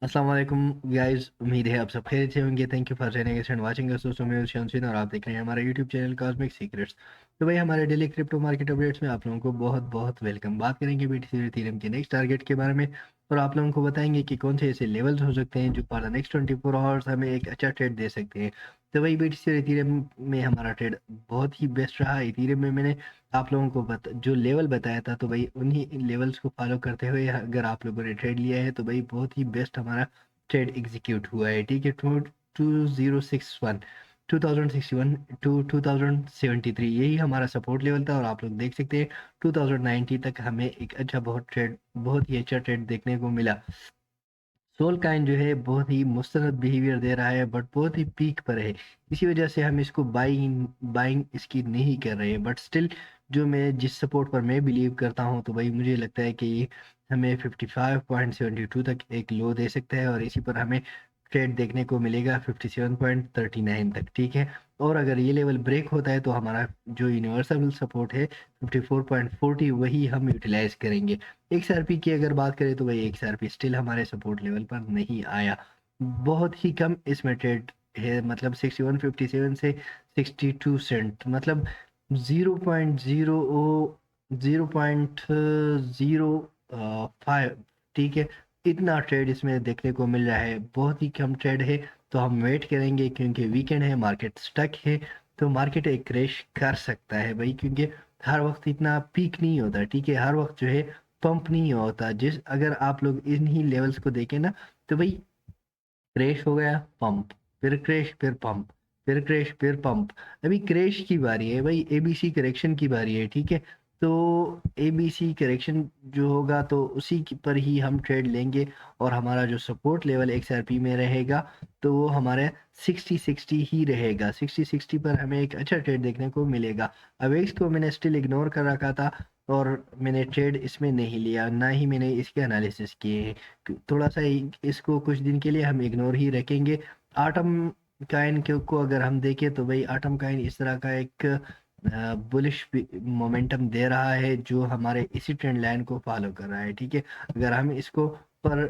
अस्सलाम वालेकुम गाइस, उम्मीद है आप सब खैरियत से होंगे। Thank you for joining us and watching us. दोस्तों मैं हूं शमसीन और आप देख रहे हैं हमारा यूट्यूब चैनल कॉस्मिक सीक्रेट्स। तो भाई हमारे डेली क्रिप्टो मार्केट अपडेट्स में आप लोगों को बहुत बहुत वेलकम। बात करेंगे बीटीसी इथेरियम के नेक्स्ट टारगेट के बारे में और आप लोगों को बताएंगे कि कौन से ऐसे लेवल्स हो सकते हैं जो फॉर द नेक्स्ट 24 आवर्स हमें एक अच्छा ट्रेड दे सकते हैं। तो भाई बीटीसी और इथेरियम में हमारा ट्रेड बहुत ही बेस्ट रहा। इथेरियम में मैंने आप लोगों को जो लेवल बताया था, तो भाई उन्हीं लेवल्स को फॉलो करते हुए अगर आप लोगों ने ट्रेड लिया है तो भाई बहुत ही बेस्ट हमारा ट्रेड एग्जीक्यूट हुआ है। ठीक है, 2061 2061 टू 2073 यही हमारा सपोर्ट लेवल था और आप लोग देख सकते हैं 2090 तक हमें एक अच्छा बहुत ही अच्छा ट्रेड देखने को मिला। सोल काइन जो है बहुत ही मुस्तरद बिहेवियर दे रहा है बट बहुत ही पीक पर है। इसी वजह से हम इसको बाइंग बाइंग इसकी नहीं कर रहे हैं, बट स्टिल जो मैं जिस सपोर्ट पर मैं बिलीव करता हूं, तो भाई मुझे लगता है कि ये हमें 55.72 तक एक लो दे सकता है और इसी पर हमें ट्रेड देखने को मिलेगा 57.39 तक। ठीक है, और अगर ये लेवल ब्रेक होता है तो हमारा जो यूनिवर्सल सपोर्ट है 54.40 वही हम यूटिलाइज करेंगे। एक्सआरपी की अगर बात करें तो भाई एक्सआरपी स्टिल हमारे सपोर्ट लेवल पर नहीं आया। बहुत ही कम इसमें ट्रेड है, मतलब 6157 से 62 सेंट, मतलब 0.05। ठीक है, इतना ट्रेड इसमें देखने को मिल रहा है, बहुत ही कम ट्रेड है। तो हम वेट करेंगे क्योंकि वीकेंड है, मार्केट स्टक है, तो मार्केट एक क्रैश कर सकता है भाई, क्योंकि हर वक्त इतना पीक नहीं होता। ठीक है, हर वक्त जो है पंप नहीं होता। जिस अगर आप लोग इन्हीं लेवल्स को देखें ना, तो भाई क्रैश हो गया, पंप, फिर क्रैश, फिर पंप, फिर क्रैश, फिर पंप। अभी क्रैश की बारी है भाई, एबीसी करेक्शन की बारी है। ठीक है, तो एबीसी करेक्शन जो होगा तो उसी पर ही हम ट्रेड लेंगे और हमारा जो सपोर्ट लेवल एक्सआरपी में रहेगा तो वो हमारे 60-60 ही रहेगा। 60-60 पर हमें एक अच्छा ट्रेड देखने को मिलेगा। अब इसको मैंने स्टिल इग्नोर कर रखा था और मैंने ट्रेड इसमें नहीं लिया, ना ही मैंने इसके एनालिसिस किए हैं। थोड़ा सा इसको कुछ दिन के लिए हम इग्नोर ही रखेंगे। आटम काइन को अगर हम देखें तो भाई आटम काइन इस तरह का एक बुलिश मोमेंटम दे रहा है जो हमारे इसी ट्रेंड लाइन को फॉलो कर रहा है। ठीक है, अगर हम इसको पर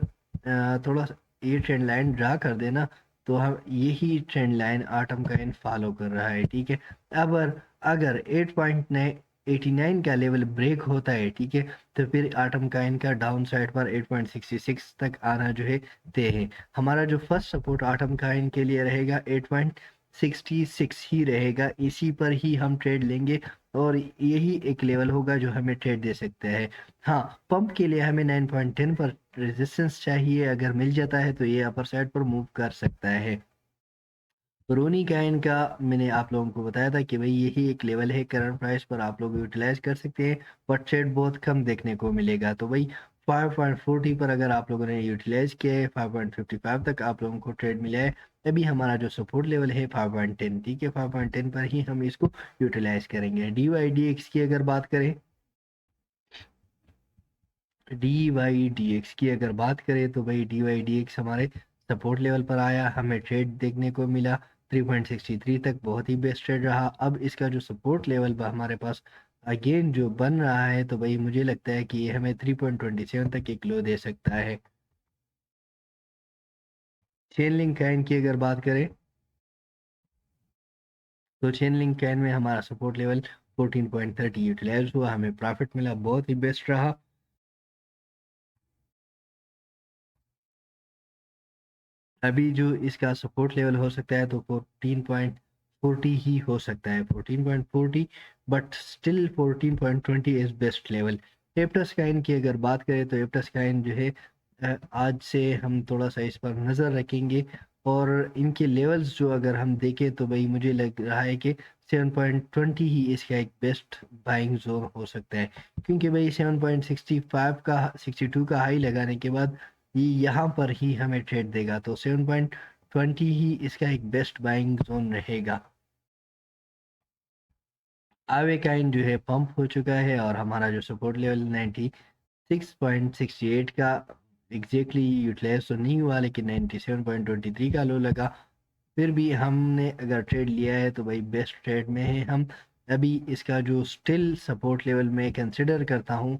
थोड़ा सा ये ट्रेंड लाइन ड्रा कर देना तो हम यही ट्रेंड लाइन आटम काइन फॉलो कर रहा है। ठीक है, अब अगर 8.89 का लेवल ब्रेक होता है, ठीक है, तो फिर आटम काइन का डाउन साइड पर 8.66 तक आना जो है तय है। हमारा जो फर्स्ट सपोर्ट आटम काइन के लिए रहेगा 8.66 ही रहेगा, इसी पर ही हम ट्रेड लेंगे और यही एक लेवल होगा जो हमें ट्रेड दे सकता है। हाँ, पंप के लिए हमें 9.10 पर रेजिस्टेंस चाहिए, अगर मिल जाता है तो ये अपर साइड पर मूव कर सकता है। रोनी काइन का मैंने आप लोगों को बताया था कि भाई यही एक लेवल है, करंट प्राइस पर आप लोग यूटिलाइज कर सकते हैं, पर ट्रेड बहुत कम देखने को मिलेगा। तो भाई 5.40 पर अगर आप लोगों ने यूटिलाइज किया है, 5.55 तक आप लोगों को ट्रेड मिला है। अभी हमारा जो सपोर्ट लेवल है 5.10, ठीक है, 5.10 पर ही हम इसको यूटिलाइज करेंगे। डी वाई डी एक्स की अगर बात करें, डी वाई डी एक्स की अगर बात करें तो भाई डी वाई डी एक्स हमारे सपोर्ट लेवल पर आया, हमें ट्रेड देखने को मिला 3.63 तक, बहुत ही बेस्ट ट्रेड रहा। अब इसका जो सपोर्ट लेवल हमारे पास अगेन जो बन रहा है, तो भाई मुझे लगता है कि ये हमें 3.27 तक एक लो दे सकता है। चेन लिंक कैन की अगर बात करें तो चेन लिंक कैन में हमारा सपोर्ट लेवल 14.30 यूटिलाइज हुआ, हमें प्रॉफिट मिला, बहुत ही बेस्ट रहा। अभी जो इसका सपोर्ट लेवल हो सकता है तो 14.40 ही हो सकता है, 14.40, but still 14.20 is best level. एप्टस काइन की अगर बात करें तो एप्टस काइन जो है आज से हम थोड़ा सा इस पर नज़र रखेंगे और इनके लेवल्स जो अगर हम देखें तो भाई मुझे लग रहा है कि 7.20 ही इसका एक बेस्ट बाइंग जोन हो सकता है, क्योंकि भाई 7.65 का 62 का हाई लगाने के बाद ये यहाँ पर ही हमें ट्रेड देगा, तो 7.20 ही इसका एक बेस्ट बाइंग जोन रहेगा। आवे काइन जो है पंप हो चुका है और हमारा जो सपोर्ट लेवल 96.68 का एग्जैक्टली यूटिलाइज तो नहीं हुआ, लेकिन 97.23 का लो लगा। फिर भी हमने अगर ट्रेड लिया है तो भाई बेस्ट ट्रेड में है हम। अभी इसका जो स्टिल सपोर्ट लेवल में कंसिडर करता हूँ,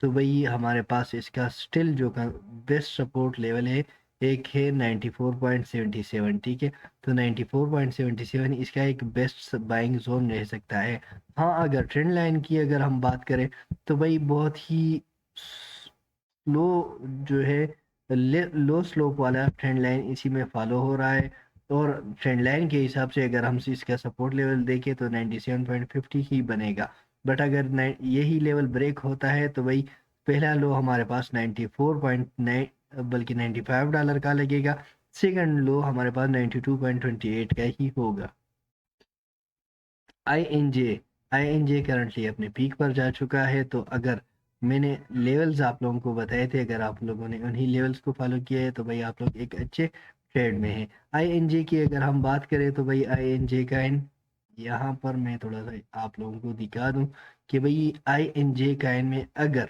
तो भाई हमारे पास इसका स्टिल जो बेस्ट सपोर्ट लेवल है एक है 94.77, ठीक है। तो 94.77 इसका एक बेस्ट बाइंग जोन रह सकता है। हाँ, अगर ट्रेंड लाइन की अगर हम बात करें तो भाई बहुत ही लो जो है लो स्लोप वाला ट्रेंड लाइन इसी में फॉलो हो रहा है। और ट्रेंड लाइन के हिसाब से अगर हम इसका सपोर्ट लेवल देखें तो 97.50 ही बनेगा। बट अगर यही लेवल ब्रेक होता है तो भाई पहला लो हमारे पास 94.9 बल्कि $95 का लगेगा। सेकंड लो हमारे पास 92.28 का ही होगा। आई एन जे करंटली अपने पीक पर जा चुका है। तो अगर मैंने लेवल्स आप लोगों को बताए थे, अगर आप लोगों ने उन्हीं लेवल्स को फॉलो किया है तो भाई आप लोग एक अच्छे ट्रेड में हैं। आई एन जे की अगर हम बात करें तो भाई आई एन जे का इन यहाँ पर मैं थोड़ा सा आप लोगों को दिखा दूं कि भाई आई एन जे का इन में अगर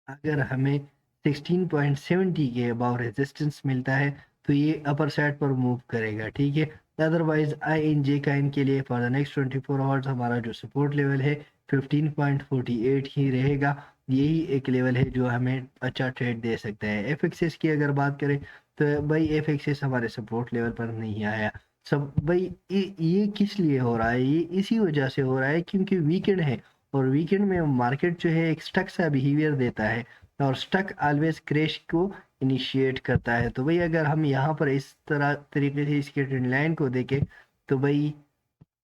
अगर हमें 16.70 के अबाव रेजिस्टेंस मिलता है तो ये अपर साइड पर मूव करेगा, ठीक है। अदरवाइज आई इन जे का इनके लिए फॉर द नेक्स्ट 24 आवर्स हमारा जो सपोर्ट लेवल है 15.48 ही रहेगा। यही एक लेवल है जो हमें अच्छा ट्रेड दे सकता है। एफ एक्सेस की अगर बात करें तो भाई एफ एक्सेस हमारे सपोर्ट लेवल पर नहीं आया। सब भाई ये किस लिए हो रहा है, ये इसी वजह से हो रहा है क्योंकि वीकेंड है। और वीकेंड में मार्केट जो है एक स्टक सा बिहेवियर देता है और स्टक ऑलवेज क्रैश को इनिशिएट करता है। तो भाई अगर हम यहाँ पर इस तरह तरीके से इसके ट्रेंड लाइन को देखें तो भाई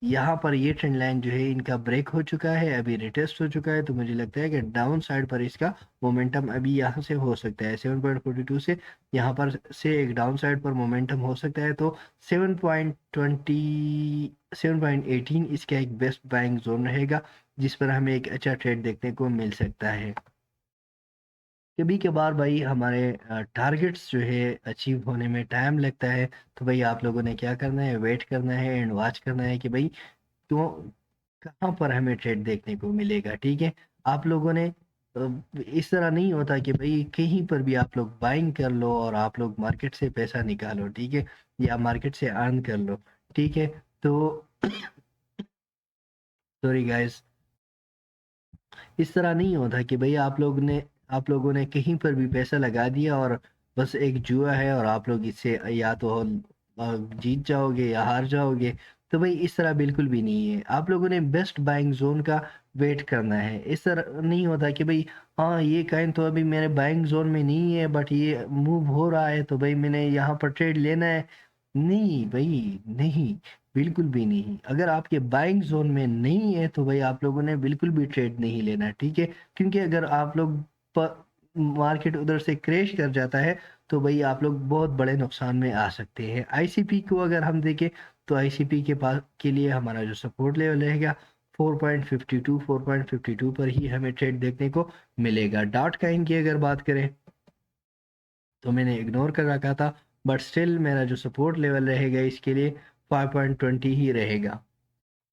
यहाँ पर ये ट्रेंड लाइन जो है इनका ब्रेक हो चुका है, अभी रिटेस्ट हो चुका है। तो मुझे लगता है कि डाउन साइड पर इसका मोमेंटम अभी यहाँ से हो सकता है 7.42 से यहाँ पर से एक डाउन साइड पर मोमेंटम हो सकता है। तो 7.18 इसका एक बेस्ट बाइंग जोन रहेगा जिस पर हमें एक अच्छा ट्रेड देखने को मिल सकता है। कभी कभार भाई हमारे टारगेट्स जो है अचीव होने में टाइम लगता है। तो भाई आप लोगों ने क्या करना है, वेट करना है एंड वॉच करना है कि भाई क्यों कहाँ पर हमें ट्रेड देखने को मिलेगा, ठीक है। आप लोगों ने इस तरह नहीं होता कि भाई कहीं पर भी आप लोग बाइंग कर लो और आप लोग मार्केट से पैसा निकालो, ठीक है, या मार्केट से अर्न कर लो, ठीक है। तो सॉरी गाइस, इस तरह नहीं होता कि भाई आप लोगों ने कहीं पर भी पैसा लगा दिया और बस एक जुआ है और आप लोग इससे या तो जीत जाओगे या हार जाओगे। तो भाई इस तरह बिल्कुल भी नहीं है। आप लोगों ने बेस्ट बाइंग जोन का वेट करना है। इस तरह नहीं होता कि भाई हाँ ये काइन तो अभी मेरे बाइंग जोन में नहीं है बट ये मूव हो रहा है तो भाई मैंने यहाँ पर ट्रेड लेना है। नहीं भाई नहीं, बिल्कुल भी नहीं। अगर आपके बाइंग जोन में नहीं है तो भाई आप लोगों ने बिल्कुल भी ट्रेड नहीं लेना, ठीक है। क्योंकि अगर आप लोग मार्केट उधर से क्रैश कर जाता है तो भाई आप लोग बहुत बड़े नुकसान में आ सकते हैं। आईसीपी को अगर हम देखें तो आईसीपी के पास के लिए हमारा जो सपोर्ट लेवल रहेगा 4.52 पर ही हमें ट्रेड देखने को मिलेगा। डॉट काइन की अगर बात करें तो मैंने इग्नोर कर रखा था बट स्टिल मेरा जो सपोर्ट लेवल रहेगा इसके लिए 5.20 ही रहेगा।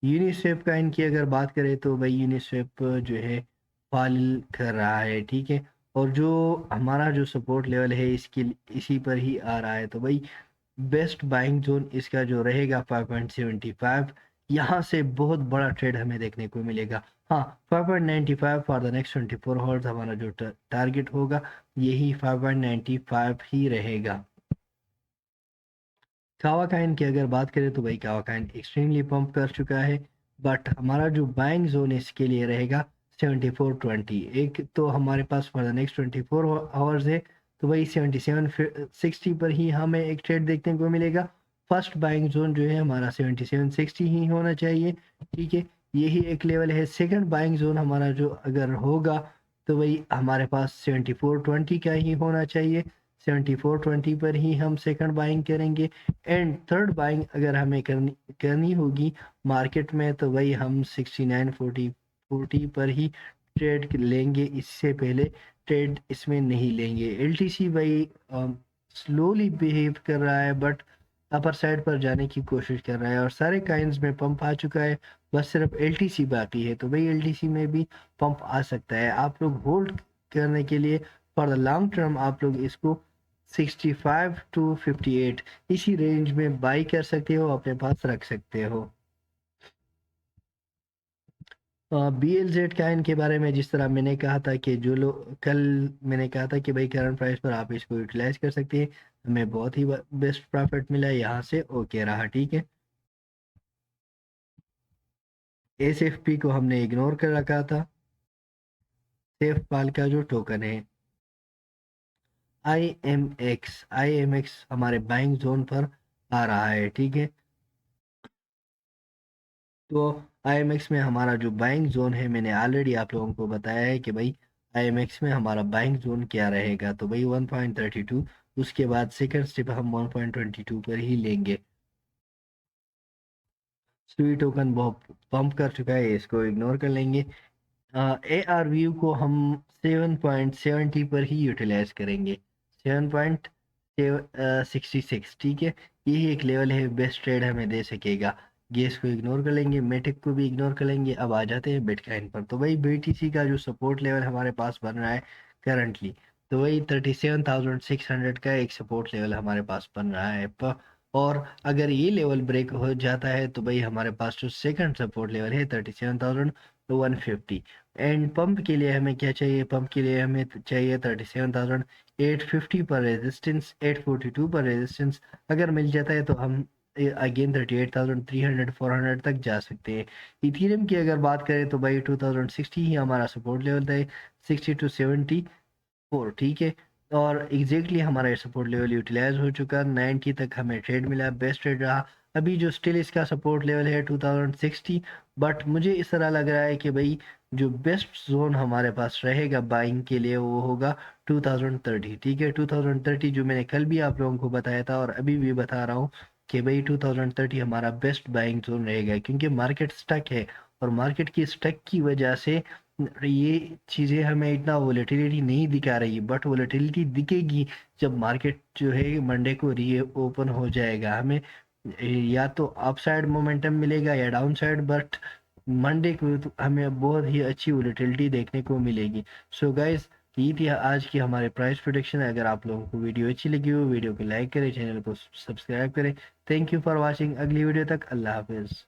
यूनिस्वेप का इनकी अगर बात करें तो भाई यूनिस्वेप जो है फॉल कर रहा है, ठीक है। और जो हमारा जो सपोर्ट लेवल है इसकी इसी पर ही आ रहा है। तो भाई बेस्ट बाइंग जोन इसका जो रहेगा 5.75, यहाँ से बहुत बड़ा ट्रेड हमें देखने को मिलेगा। हाँ, 5.95 फॉर द नेक्स्ट 24 आवर्स हमारा जो टारगेट होगा यही 5.95 ही रहेगा। कावाकाइन की अगर बात करें तो भाई कावाकाइन एक्सट्रीमली पंप कर चुका है बट हमारा जो बाइंग जोन इसके लिए रहेगा 74.20। एक तो हमारे पास फॉर द नेक्स्ट 24 आवर्स है तो भाई 77.60 पर ही हमें एक ट्रेड देखने को मिलेगा। फर्स्ट बाइंग जोन जो है हमारा 77.60 ही होना चाहिए, ठीक है। यही एक लेवल है। सेकंड बाइंग जोन हमारा जो अगर होगा तो भाई हमारे पास 74.20 का ही होना चाहिए। 74.20 पर ही हम सेकंड बाइंग करेंगे। एंड थर्ड बाइंग अगर हमें करनी करनी होगी मार्केट में तो भाई हम 69.40 पर ही ट्रेड लेंगे, इससे पहले ट्रेड इसमें नहीं लेंगे। एलटीसी भाई स्लोली बिहेव कर रहा है बट अपर साइड पर जाने की कोशिश कर रहा है और सारे काइंस में पंप आ चुका है। बस सिर्फ एलटीसी बाकी है तो भाई एलटीसी में भी पंप आ सकता है। आप लोग होल्ड करने के लिए फॉर द लॉन्ग टर्म आप लोग इसको 65 to 58 इसी रेंज में बाई कर सकते हो, अपने पास रख सकते हो। BLZ कॉइन के बारे में जिस तरह मैंने कहा था कि जो लोग कल मैंने कहा था कि भाई करंट प्राइस पर आप इसको यूटिलाइज कर सकते हैं। हमें बहुत ही बेस्ट प्रॉफिट मिला यहाँ से, ओके रहा, ठीक है। एसएफपी को हमने इग्नोर कर रखा था। सेफ पाल का जो टोकन है आई एम एक्स हमारे बाइंग जोन पर आ रहा है, ठीक है। तो IMX में हमारा जो बाइंग जोन है, मैंने ऑलरेडी आप लोगों को बताया है कि भाई IMX में हमारा बाइंग जोन क्या रहेगा। तो भाई 1.32, उसके बाद सेकंड स्टेप हम 1.22 पर ही लेंगे। स्वी टोकन बहुत पंप कर चुका है, इसको इग्नोर कर लेंगे। ARVU को हम 7.70 पर ही यूटिलाइज करेंगे, 7.66, ठीक है। यही एक लेवल है, बेस्ट ट्रेड हमें दे सकेगा। गेस को इग्नोर कर लेंगे, मेटिक को भी इग्नोर कर लेंगे। अब आ जाते हैं बिटकॉइन पर। तो भाई BTC का जो सपोर्ट लेवल हमारे पास बन रहा है करंटली, तो वही 37,600 का एक सपोर्ट लेवल हमारे पास बन रहा है। और अगर ये लेवल ब्रेक हो जाता है तो भाई हमारे पास जो सेकंड सपोर्ट लेवल है 37,150। एंड पंप के लिए हमें क्या चाहिए, पंप के लिए हमें चाहिए 37,850 पर रेजिस्टेंस, 842 पर रेजिस्टेंस। अगर मिल जाता है तो हम अगेन 38,300 400 तक जा सकते हैं। इथीरियम की अगर बात करें तो भाई 2060 ही हमारा सपोर्ट लेवल था, 60 to 74, ठीक है। और एग्जैक्टली हमारा सपोर्ट लेवल यूटिलाइज हो चुका, 90 तक हमें ट्रेड मिला, बेस्ट ट्रेड रहा। अभी जो स्टिल इसका सपोर्ट लेवल है 2060, बट मुझे इस तरह लग रहा है कि भाई जो बेस्ट जोन हमारे पास रहेगा बाइंग के लिए वो होगा 2030, ठीक है। 2030 जो मैंने कल भी आप लोगों को बताया था और अभी भी बता रहा हूँ कि भाई 2030 हमारा बेस्ट बाइंग जोन रहेगा, क्योंकि मार्केट स्टक है। और मार्केट की स्टक की वजह से ये चीज़ें हमें इतना वोलेटिलिटी नहीं दिखा रही, बट वोलेटिलिटी दिखेगी जब मार्केट जो है मंडे को री ओपन हो जाएगा। हमें या तो अपसाइड मोमेंटम मिलेगा या डाउन साइड, बट मंडे को तो हमें बहुत ही अच्छी वोलेटिलिटी देखने को मिलेगी। सो गाइस, ये थी आज की हमारे प्राइस प्रोडिक्शन। अगर आप लोगों को वीडियो अच्छी लगी हो, वीडियो को लाइक करें, चैनल को सब्सक्राइब करें। Thank you for watching. अगली वीडियो तक अल्लाह हाफिज़।